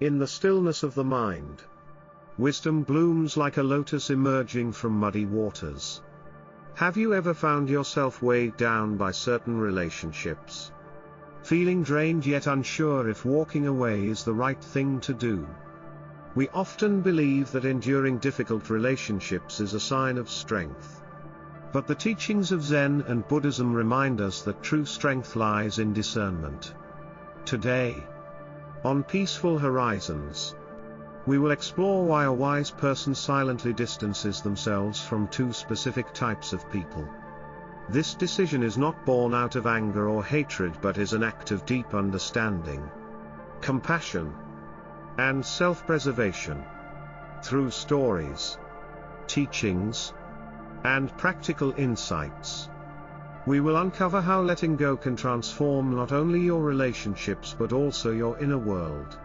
In the stillness of the mind, wisdom blooms like a lotus emerging from muddy waters. Have you ever found yourself weighed down by certain relationships? Feeling drained yet unsure if walking away is the right thing to do? We often believe that enduring difficult relationships is a sign of strength. But the teachings of Zen and Buddhism remind us that true strength lies in discernment. Today, on Peaceful Horizons, we will explore why a wise person silently distances themselves from two specific types of people. This decision is not born out of anger or hatred but is an act of deep understanding, compassion, and self-preservation. Through stories, teachings, and practical insights, we will uncover how letting go can transform not only your relationships but also your inner world.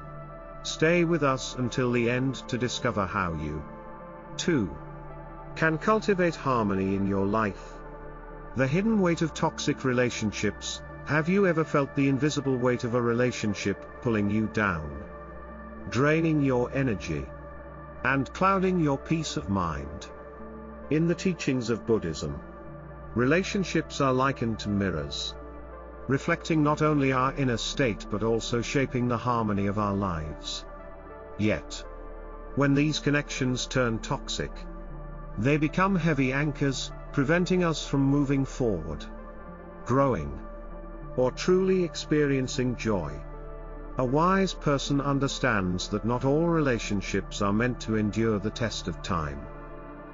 Stay with us until the end to discover how you, too, can cultivate harmony in your life. The hidden weight of toxic relationships. Have you ever felt the invisible weight of a relationship pulling you down, draining your energy, and clouding your peace of mind? In the teachings of Buddhism, relationships are likened to mirrors, reflecting not only our inner state but also shaping the harmony of our lives. Yet, when these connections turn toxic, they become heavy anchors, preventing us from moving forward, growing, or truly experiencing joy. A wise person understands that not all relationships are meant to endure the test of time.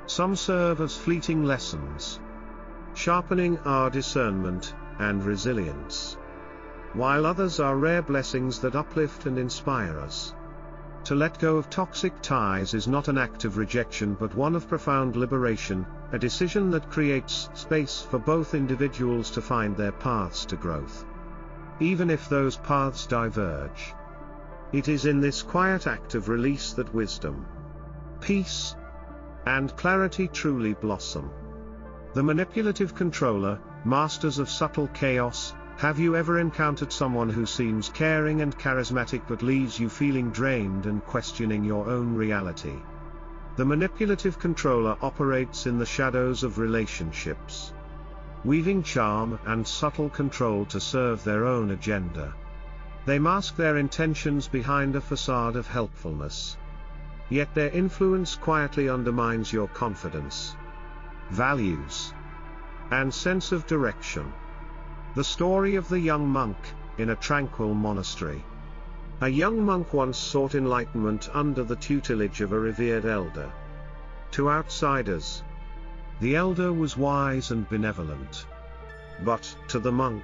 Some serve as fleeting lessons, sharpening our discernment and resilience, while others are rare blessings that uplift and inspire us. To let go of toxic ties is not an act of rejection but one of profound liberation, a decision that creates space for both individuals to find their paths to growth, even if those paths diverge. It is in this quiet act of release that wisdom, peace, and clarity truly blossom. The manipulative controller, masters of subtle chaos. Have you ever encountered someone who seems caring and charismatic but leaves you feeling drained and questioning your own reality? The manipulative controller operates in the shadows of relationships, weaving charm and subtle control to serve their own agenda. They mask their intentions behind a facade of helpfulness, yet their influence quietly undermines your confidence, values, and sense of direction. The story of the young monk, in a tranquil monastery. A young monk once sought enlightenment under the tutelage of a revered elder. To outsiders, the elder was wise and benevolent. But, to the monk,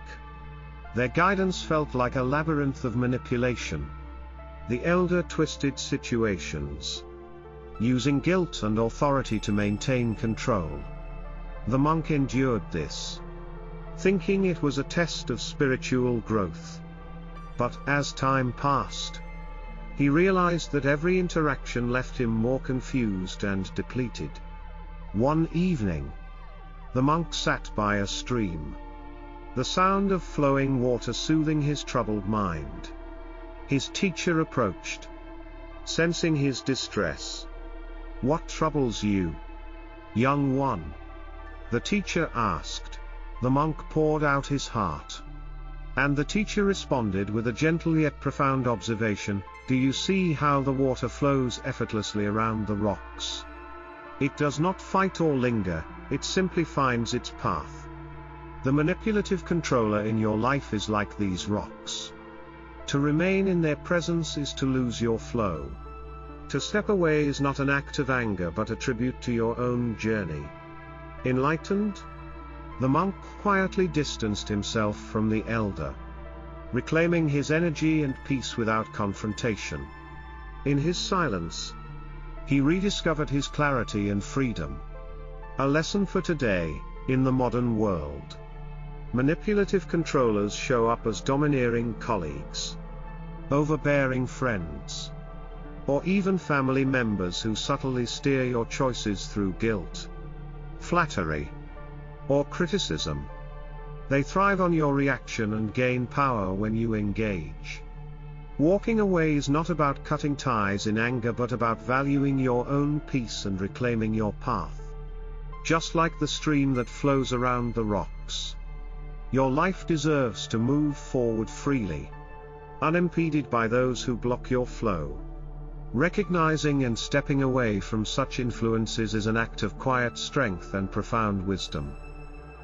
their guidance felt like a labyrinth of manipulation. The elder twisted situations, using guilt and authority to maintain control. The monk endured this, thinking it was a test of spiritual growth. But as time passed, he realized that every interaction left him more confused and depleted. One evening, the monk sat by a stream, the sound of flowing water soothing his troubled mind. His teacher approached, sensing his distress. "What troubles you, young one?" the teacher asked. The monk poured out his heart, and the teacher responded with a gentle yet profound observation: "Do you see how the water flows effortlessly around the rocks? It does not fight or linger, it simply finds its path." The manipulative controller in your life is like these rocks. To remain in their presence is to lose your flow. To step away is not an act of anger but a tribute to your own journey. Enlightened, the monk quietly distanced himself from the elder, reclaiming his energy and peace without confrontation. In his silence, he rediscovered his clarity and freedom. A lesson for today. In the modern world, manipulative controllers show up as domineering colleagues, overbearing friends, or even family members who subtly steer your choices through guilt, flattery, or criticism. They thrive on your reaction and gain power when you engage. Walking away is not about cutting ties in anger but about valuing your own peace and reclaiming your path. Just like the stream that flows around the rocks, your life deserves to move forward freely, unimpeded by those who block your flow. Recognizing and stepping away from such influences is an act of quiet strength and profound wisdom.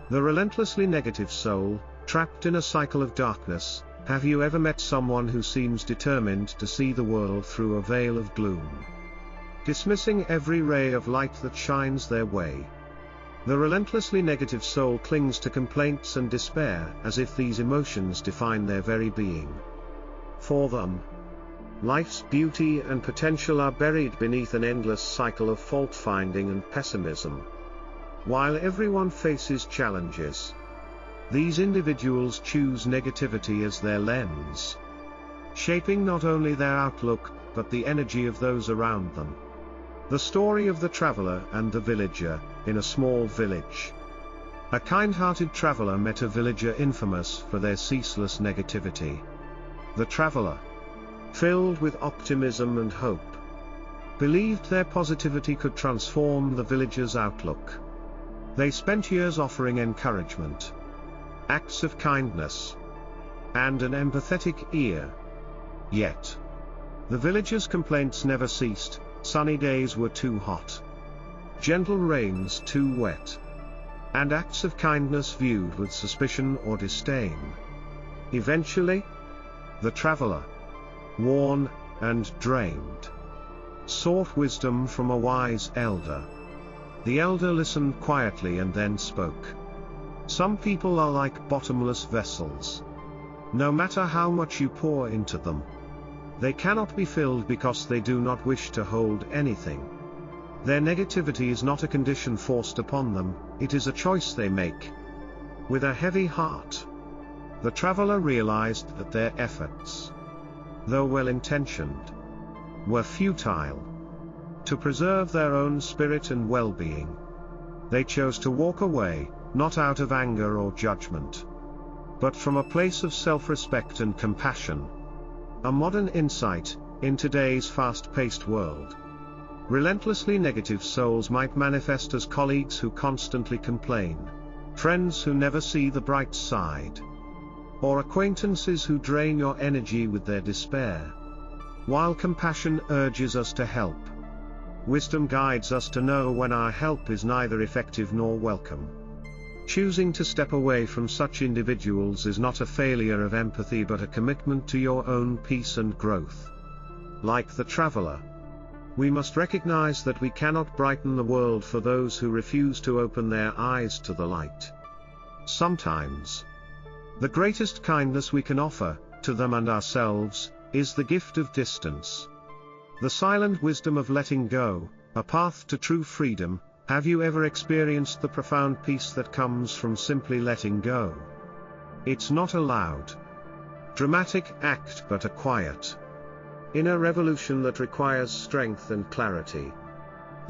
The relentlessly negative soul, trapped in a cycle of darkness. Have you ever met someone who seems determined to see the world through a veil of gloom, dismissing every ray of light that shines their way? The relentlessly negative soul clings to complaints and despair as if these emotions define their very being. For them, life's beauty and potential are buried beneath an endless cycle of fault-finding and pessimism. While everyone faces challenges, these individuals choose negativity as their lens, shaping not only their outlook, but the energy of those around them. The story of the traveler and the villager, in a small village. A kind-hearted traveler met a villager infamous for their ceaseless negativity. The traveler, filled with optimism and hope, believed their positivity could transform the villager's outlook. They spent years offering encouragement, acts of kindness, and an empathetic ear. Yet, the villager's complaints never ceased. Sunny days were too hot, gentle rains too wet, and acts of kindness viewed with suspicion or disdain. Eventually, the traveler, worn and drained, sought wisdom from a wise elder. The elder listened quietly and then spoke. Some people are like bottomless vessels. No matter how much you pour into them, they cannot be filled because they do not wish to hold anything. Their negativity is not a condition forced upon them, it is a choice they make. With a heavy heart, the traveler realized that their efforts, though well-intentioned, were futile. To preserve their own spirit and well-being, they chose to walk away, not out of anger or judgment, but from a place of self-respect and compassion. A modern insight, in today's fast-paced world. Relentlessly negative souls might manifest as colleagues who constantly complain, friends who never see the bright side, or acquaintances who drain your energy with their despair. While compassion urges us to help, wisdom guides us to know when our help is neither effective nor welcome. Choosing to step away from such individuals is not a failure of empathy but a commitment to your own peace and growth. Like the traveler, we must recognize that we cannot brighten the world for those who refuse to open their eyes to the light. Sometimes, the greatest kindness we can offer, to them and ourselves, is the gift of distance. The silent wisdom of letting go, a path to true freedom. Have you ever experienced the profound peace that comes from simply letting go? It's not a loud, dramatic act but a quiet, inner revolution that requires strength and clarity.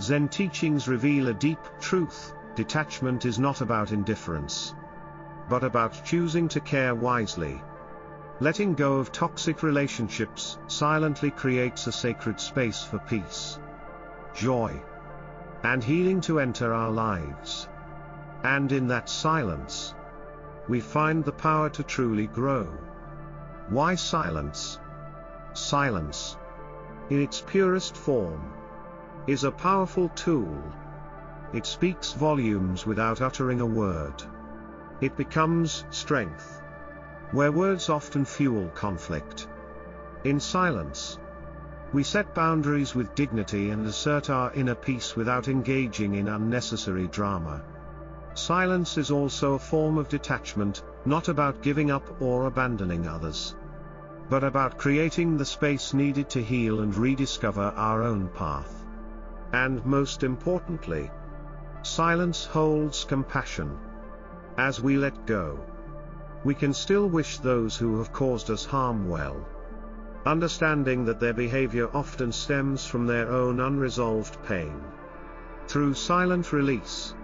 Zen teachings reveal a deep truth: detachment is not about indifference, but about choosing to care wisely. Letting go of toxic relationships silently creates a sacred space for peace, joy, and healing to enter our lives. And in that silence, we find the power to truly grow. Why silence? Silence, in its purest form, is a powerful tool. It speaks volumes without uttering a word. It becomes strength, where words often fuel conflict. In silence, we set boundaries with dignity and assert our inner peace without engaging in unnecessary drama. Silence is also a form of detachment, not about giving up or abandoning others, but about creating the space needed to heal and rediscover our own path. And most importantly, silence holds compassion. As we let go, we can still wish those who have caused us harm well, understanding that their behavior often stems from their own unresolved pain. Through silent release,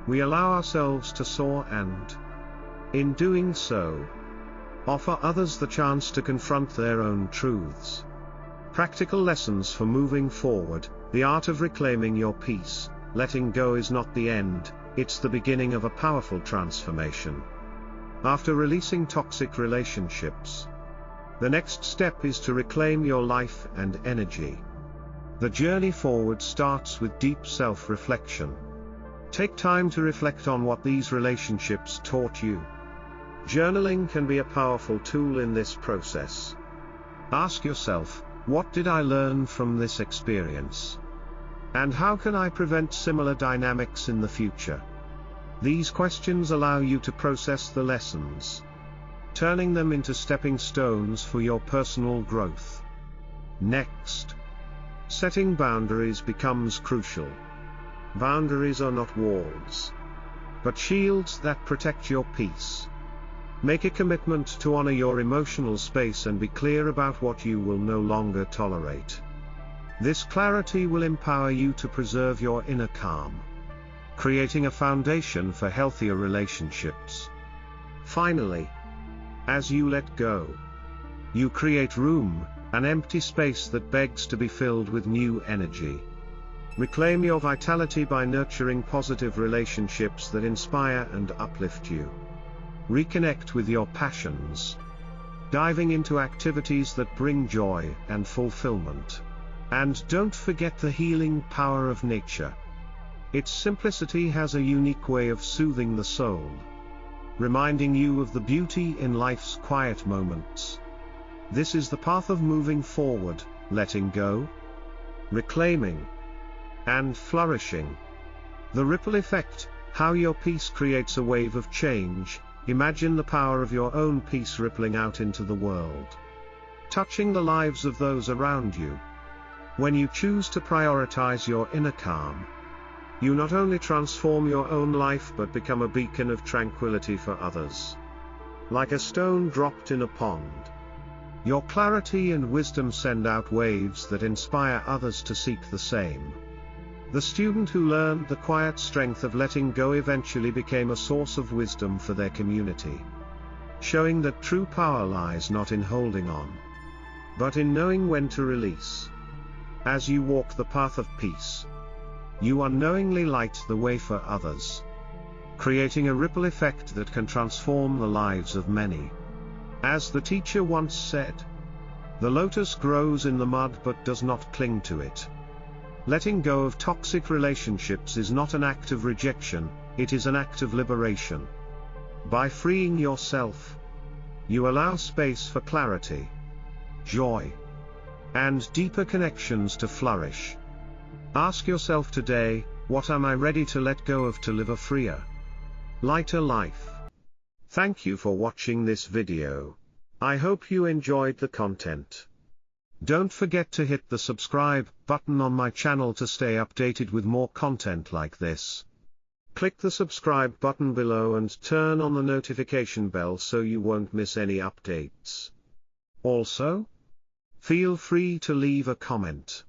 we allow ourselves to soar and, in doing so, Offer others the chance to confront their own truths. Practical lessons for moving forward. The art of reclaiming your peace. Letting go is not the end, it's the beginning of a powerful transformation. After releasing toxic relationships, the next step is to reclaim your life and energy. The journey forward starts with deep self-reflection. Take time to reflect on what these relationships taught you. Journaling can be a powerful tool in this process. Ask yourself, what did I learn from this experience? And how can I prevent similar dynamics in the future? These questions allow you to process the lessons, turning them into stepping stones for your personal growth. Next, setting boundaries becomes crucial. Boundaries are not walls, but shields that protect your peace. Make a commitment to honor your emotional space and be clear about what you will no longer tolerate. This clarity will empower you to preserve your inner calm, creating a foundation for healthier relationships. Finally, as you let go, you create room, an empty space that begs to be filled with new energy. Reclaim your vitality by nurturing positive relationships that inspire and uplift you. Reconnect with your passions, diving into activities that bring joy and fulfillment. And don't forget the healing power of nature. Its simplicity has a unique way of soothing the soul, reminding you of the beauty in life's quiet moments. This is the path of moving forward, letting go, reclaiming, and flourishing. The ripple effect, how your peace creates a wave of change. Imagine the power of your own peace rippling out into the world, touching the lives of those around you. When you choose to prioritize your inner calm, you not only transform your own life but become a beacon of tranquility for others. Like a stone dropped in a pond, your clarity and wisdom send out waves that inspire others to seek the same. The student who learned the quiet strength of letting go eventually became a source of wisdom for their community, showing that true power lies not in holding on, but in knowing when to release. As you walk the path of peace, you unknowingly light the way for others, creating a ripple effect that can transform the lives of many. As the teacher once said, the lotus grows in the mud but does not cling to it. Letting go of toxic relationships is not an act of rejection, it is an act of liberation. By freeing yourself, you allow space for clarity, joy, and deeper connections to flourish. Ask yourself today, what am I ready to let go of to live a freer, lighter life? Thank you for watching this video. I hope you enjoyed the content. Don't forget to hit the subscribe button on my channel to stay updated with more content like this. Click the subscribe button below and turn on the notification bell so you won't miss any updates. Also, feel free to leave a comment.